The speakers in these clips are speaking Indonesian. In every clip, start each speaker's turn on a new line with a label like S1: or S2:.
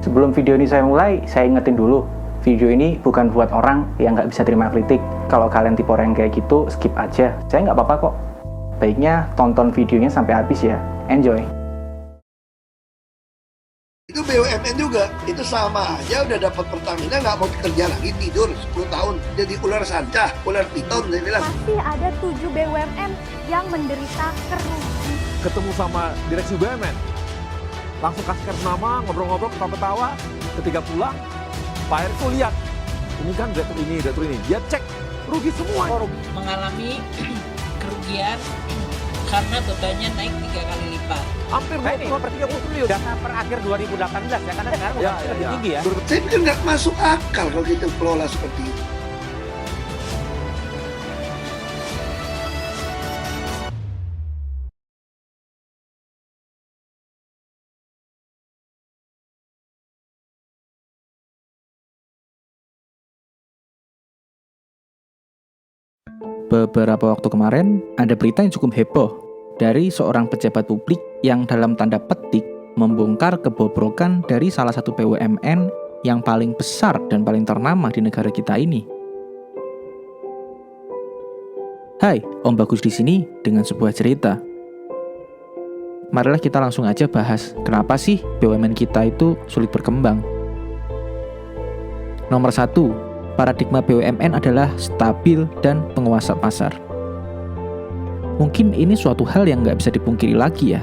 S1: Sebelum video ini saya mulai, saya ingetin dulu, video ini bukan buat orang yang nggak bisa terima kritik. Kalau kalian tipe orang kayak gitu, skip aja. Saya nggak apa-apa kok. Baiknya tonton videonya sampai habis ya. Enjoy!
S2: Itu BUMN juga, itu sama aja udah dapat Pertamina nggak mau kerja lagi, tidur 10 tahun jadi ular sanca, ular piton dia bilang.
S3: Masih ada 7 BUMN yang menderita kerugian.
S4: Ketemu sama direksi BUMN, langsung kasih kartu nama, ngobrol-ngobrol, ketawa-ketawa. Ketika pulang, Pak Erick tuh lihat, ini kan direktur ini, dia cek rugi semua.
S5: Mengalami kerugian karena bebannya naik 3 kali lipat.
S4: Hampir 20-30 triliun.
S6: Data per akhir 2018 ya, karena sekarang udah lebih tinggi ya.
S2: Saya pikir nggak masuk akal kalau kita kelola seperti itu.
S1: Beberapa waktu kemarin, ada berita yang cukup heboh dari seorang pejabat publik yang dalam tanda petik membongkar kebobrokan dari salah satu BUMN yang paling besar dan paling ternama di negara kita ini. Hai, Om Bagus di sini dengan sebuah cerita. Marilah kita langsung aja bahas kenapa sih BUMN kita itu sulit berkembang. Nomor 1, paradigma BUMN adalah stabil dan penguasa pasar. Mungkin ini suatu hal yang nggak bisa dipungkiri lagi ya.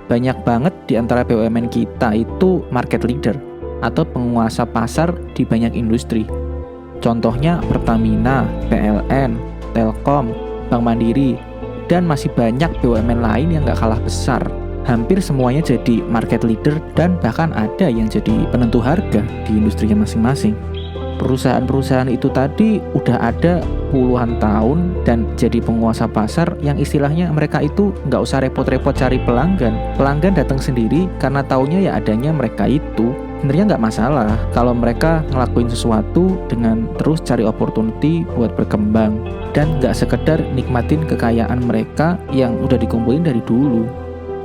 S1: Banyak banget di antara BUMN kita itu market leader atau penguasa pasar di banyak industri. Contohnya Pertamina, PLN, Telkom, Bank Mandiri, dan masih banyak BUMN lain yang nggak kalah besar. Hampir semuanya jadi market leader dan bahkan ada yang jadi penentu harga di industrinya masing-masing. Perusahaan-perusahaan itu tadi udah ada puluhan tahun dan jadi penguasa pasar yang istilahnya mereka itu nggak usah repot-repot cari pelanggan. Pelanggan datang sendiri karena taunya ya adanya mereka itu. Sebenarnya nggak masalah kalau mereka ngelakuin sesuatu dengan terus cari opportunity buat berkembang dan nggak sekedar nikmatin kekayaan mereka yang udah dikumpulin dari dulu.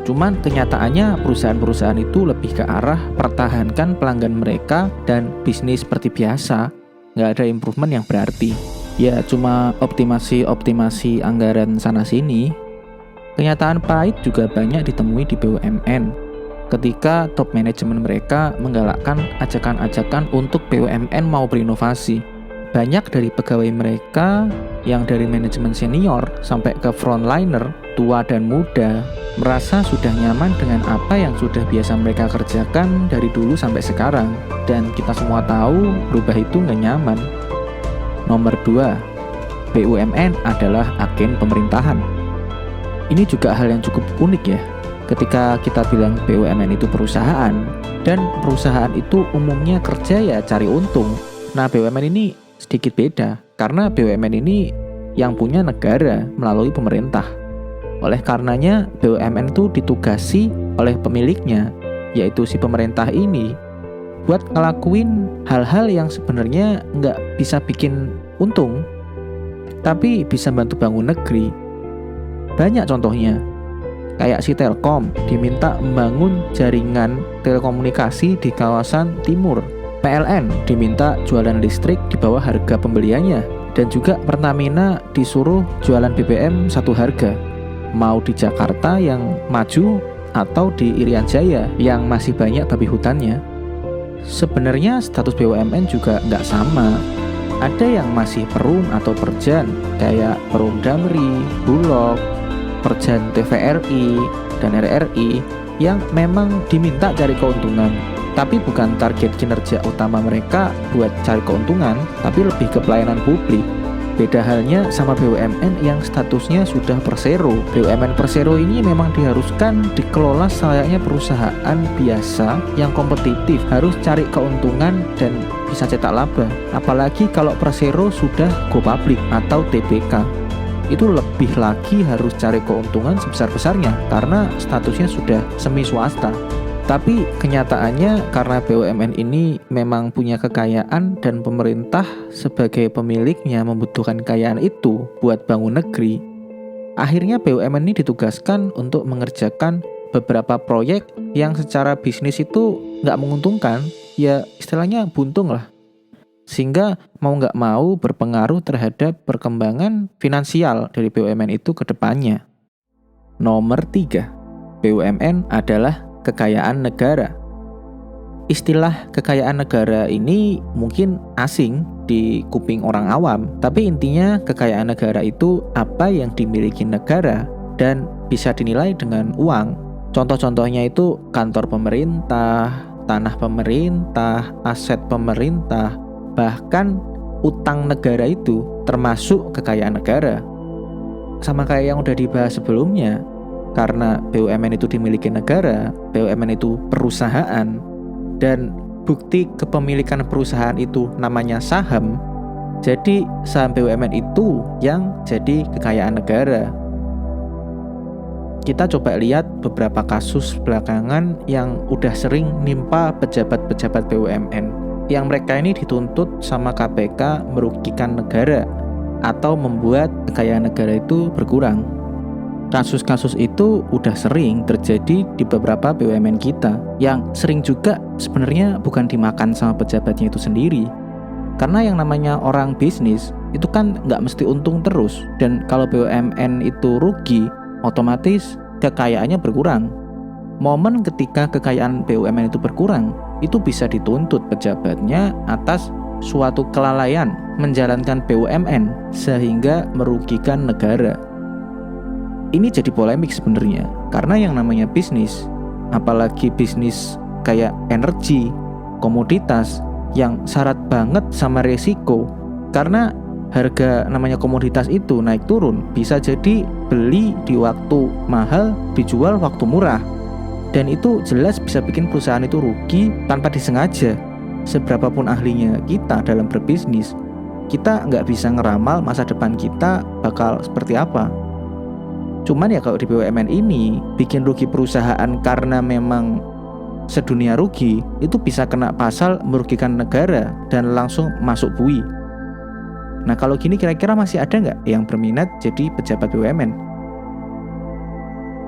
S1: Cuman kenyataannya perusahaan-perusahaan itu lebih ke arah pertahankan pelanggan mereka dan bisnis seperti biasa. Nggak ada improvement yang berarti. Ya cuma optimasi anggaran sana-sini. Kenyataan pahit juga banyak ditemui di BUMN. Ketika top manajemen mereka menggalakkan ajakan-ajakan untuk BUMN mau berinovasi. Banyak dari pegawai mereka yang dari manajemen senior sampai ke frontliner, tua dan muda, merasa sudah nyaman dengan apa yang sudah biasa mereka kerjakan dari dulu sampai sekarang. Dan kita semua tahu berubah itu nggak nyaman. Nomor 2, BUMN adalah agen pemerintahan. Ini juga hal yang cukup unik ya. Ketika kita bilang BUMN itu perusahaan, dan perusahaan itu umumnya kerja ya cari untung. Nah BUMN ini sedikit beda, karena BUMN ini yang punya negara melalui pemerintah. Oleh karenanya BUMN itu ditugasi oleh pemiliknya, yaitu si pemerintah ini, buat ngelakuin hal-hal yang sebenarnya nggak bisa bikin untung, tapi bisa bantu bangun negeri. Banyak contohnya, kayak si Telkom diminta membangun jaringan telekomunikasi di kawasan timur. PLN diminta jualan listrik di bawah harga pembeliannya. Dan juga Pertamina disuruh jualan BBM satu harga. Mau di Jakarta yang maju atau di Irian Jaya yang masih banyak babi hutannya. Sebenarnya status BUMN juga nggak sama. Ada yang masih perum atau perjan, kayak Perum Damri, Bulog, Perjan TVRI, dan RRI yang memang diminta cari keuntungan. Tapi bukan target kinerja utama mereka buat cari keuntungan, tapi lebih ke pelayanan publik. Beda halnya sama BUMN yang statusnya sudah persero. BUMN persero ini memang diharuskan dikelola selayaknya perusahaan biasa yang kompetitif, harus cari keuntungan dan bisa cetak laba. Apalagi kalau persero sudah go public atau TBK. Itu lebih lagi harus cari keuntungan sebesar-besarnya karena statusnya sudah semi swasta. Tapi kenyataannya karena BUMN ini memang punya kekayaan dan pemerintah sebagai pemiliknya membutuhkan kekayaan itu buat bangun negeri, akhirnya BUMN ini ditugaskan untuk mengerjakan beberapa proyek yang secara bisnis itu nggak menguntungkan, ya istilahnya buntung lah. Sehingga mau nggak mau berpengaruh terhadap perkembangan finansial dari BUMN itu ke depannya. Nomor 3, BUMN adalah kekayaan negara. Istilah kekayaan negara ini mungkin asing di kuping orang awam, tapi intinya kekayaan negara itu apa yang dimiliki negara dan bisa dinilai dengan uang. Contoh-contohnya itu kantor pemerintah, tanah pemerintah, aset pemerintah, bahkan utang negara itu termasuk kekayaan negara. Sama kayak yang udah dibahas sebelumnya, karena BUMN itu dimiliki negara, BUMN itu perusahaan, dan bukti kepemilikan perusahaan itu namanya saham, jadi saham BUMN itu yang jadi kekayaan negara. Kita coba lihat beberapa kasus belakangan yang udah sering nimpa pejabat-pejabat BUMN, yang mereka ini dituntut sama KPK merugikan negara atau membuat kekayaan negara itu berkurang. Kasus-kasus itu udah sering terjadi di beberapa BUMN kita, yang sering juga sebenarnya bukan dimakan sama pejabatnya itu sendiri. Karena yang namanya orang bisnis itu kan nggak mesti untung terus, dan kalau BUMN itu rugi, otomatis kekayaannya berkurang. Momen ketika kekayaan BUMN itu berkurang, itu bisa dituntut pejabatnya atas suatu kelalaian menjalankan BUMN sehingga merugikan negara. Ini jadi polemik sebenarnya, karena yang namanya bisnis, apalagi bisnis kayak energi, komoditas yang syarat banget sama resiko, karena harga namanya komoditas itu naik turun, bisa jadi beli di waktu mahal, dijual waktu murah, dan itu jelas bisa bikin perusahaan itu rugi tanpa disengaja. Seberapapun ahlinya kita dalam berbisnis, kita nggak bisa ngeramal masa depan kita bakal seperti apa. Cuman ya kalau di BUMN ini bikin rugi perusahaan karena memang sedunia rugi, itu bisa kena pasal merugikan negara dan langsung masuk bui. Nah kalau gini kira-kira masih ada nggak yang berminat jadi pejabat BUMN?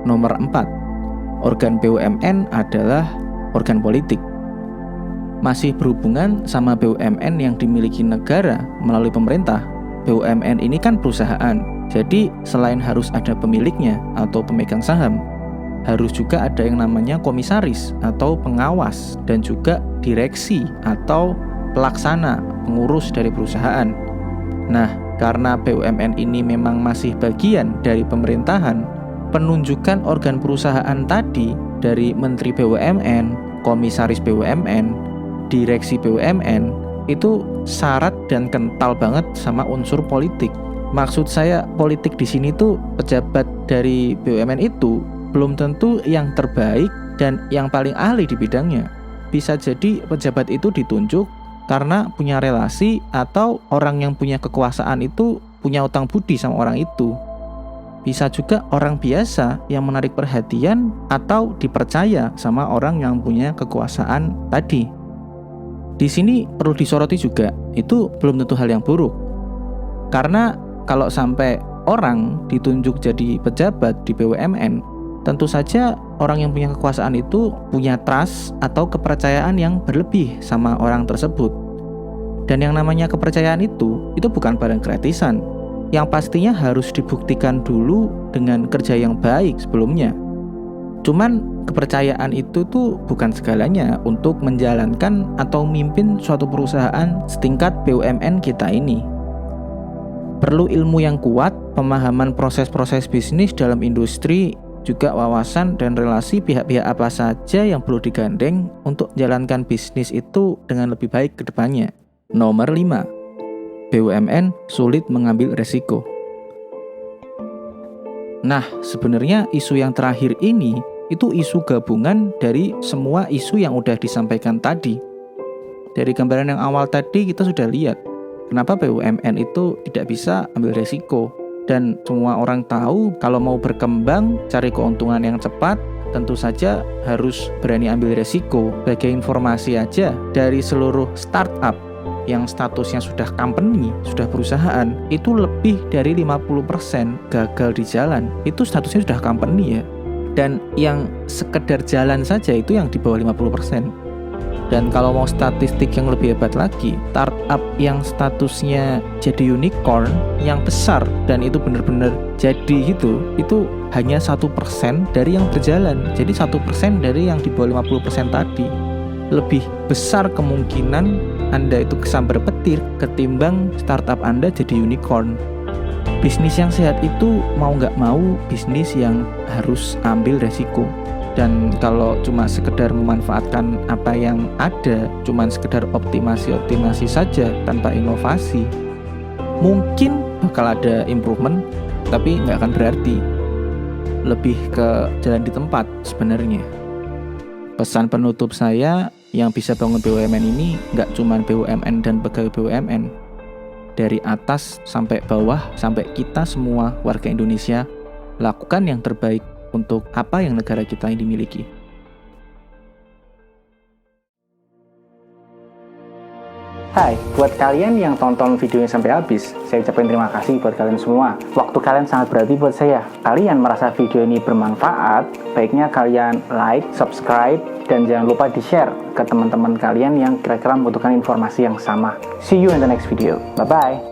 S1: Nomor 4, organ BUMN adalah organ politik. Masih berhubungan sama BUMN yang dimiliki negara melalui pemerintah. BUMN ini kan perusahaan, jadi selain harus ada pemiliknya atau pemegang saham, harus juga ada yang namanya komisaris atau pengawas, dan juga direksi atau pelaksana, pengurus dari perusahaan. Nah, karena BUMN ini memang masih bagian dari pemerintahan, penunjukan organ perusahaan tadi dari Menteri BUMN, Komisaris BUMN, Direksi BUMN, itu syarat dan kental banget sama unsur politik. Maksud saya politik di sini tuh pejabat dari BUMN itu belum tentu yang terbaik dan yang paling ahli di bidangnya. Bisa jadi pejabat itu ditunjuk karena punya relasi atau orang yang punya kekuasaan itu punya utang budi sama orang itu. Bisa juga orang biasa yang menarik perhatian atau dipercaya sama orang yang punya kekuasaan tadi. Di sini perlu disoroti juga, itu belum tentu hal yang buruk. Karena kalau sampai orang ditunjuk jadi pejabat di BUMN, tentu saja orang yang punya kekuasaan itu punya trust atau kepercayaan yang berlebih sama orang tersebut. Dan yang namanya kepercayaan itu bukan barang gratisan, yang pastinya harus dibuktikan dulu dengan kerja yang baik sebelumnya. Cuman kepercayaan itu tuh bukan segalanya untuk menjalankan atau memimpin suatu perusahaan setingkat BUMN kita ini. Perlu ilmu yang kuat, pemahaman proses-proses bisnis dalam industri, juga wawasan dan relasi pihak-pihak apa saja yang perlu digandeng untuk menjalankan bisnis itu dengan lebih baik ke depannya. Nomor 5, BUMN sulit mengambil resiko. Nah, sebenarnya isu yang terakhir ini itu isu gabungan dari semua isu yang udah disampaikan tadi. Dari gambaran yang awal tadi kita sudah lihat kenapa BUMN itu tidak bisa ambil resiko. Dan semua orang tahu kalau mau berkembang, cari keuntungan yang cepat, tentu saja harus berani ambil resiko. Sebagai informasi aja, dari seluruh startup yang statusnya sudah company, sudah perusahaan, itu lebih dari 50% gagal di jalan. Itu statusnya sudah company ya. Dan yang sekedar jalan saja itu yang di bawah 50%. Dan kalau mau statistik yang lebih hebat lagi, startup yang statusnya jadi unicorn, yang besar dan itu benar-benar jadi gitu, itu hanya 1% dari yang berjalan. Jadi 1% dari yang di bawah 50% tadi. Lebih besar kemungkinan Anda itu kesambar petir ketimbang startup Anda jadi unicorn. Bisnis yang sehat itu mau nggak mau bisnis yang harus ambil resiko. Dan kalau cuma sekedar memanfaatkan apa yang ada, cuma sekedar optimasi saja tanpa inovasi, mungkin bakal ada improvement, tapi nggak akan berarti. Lebih ke jalan di tempat sebenarnya. Pesan penutup saya, yang bisa bangun BUMN ini nggak cuma BUMN dan pegawai BUMN. Dari atas sampai bawah, sampai kita semua warga Indonesia, lakukan yang terbaik untuk apa yang negara kita ini miliki.
S6: Hai, buat kalian yang tonton videonya sampai habis, saya ucapkan terima kasih buat kalian semua. Waktu kalian sangat berarti buat saya. Kalian merasa video ini bermanfaat, baiknya kalian like, subscribe, dan jangan lupa di-share ke teman-teman kalian yang kira-kira membutuhkan informasi yang sama. See you in the next video. Bye-bye.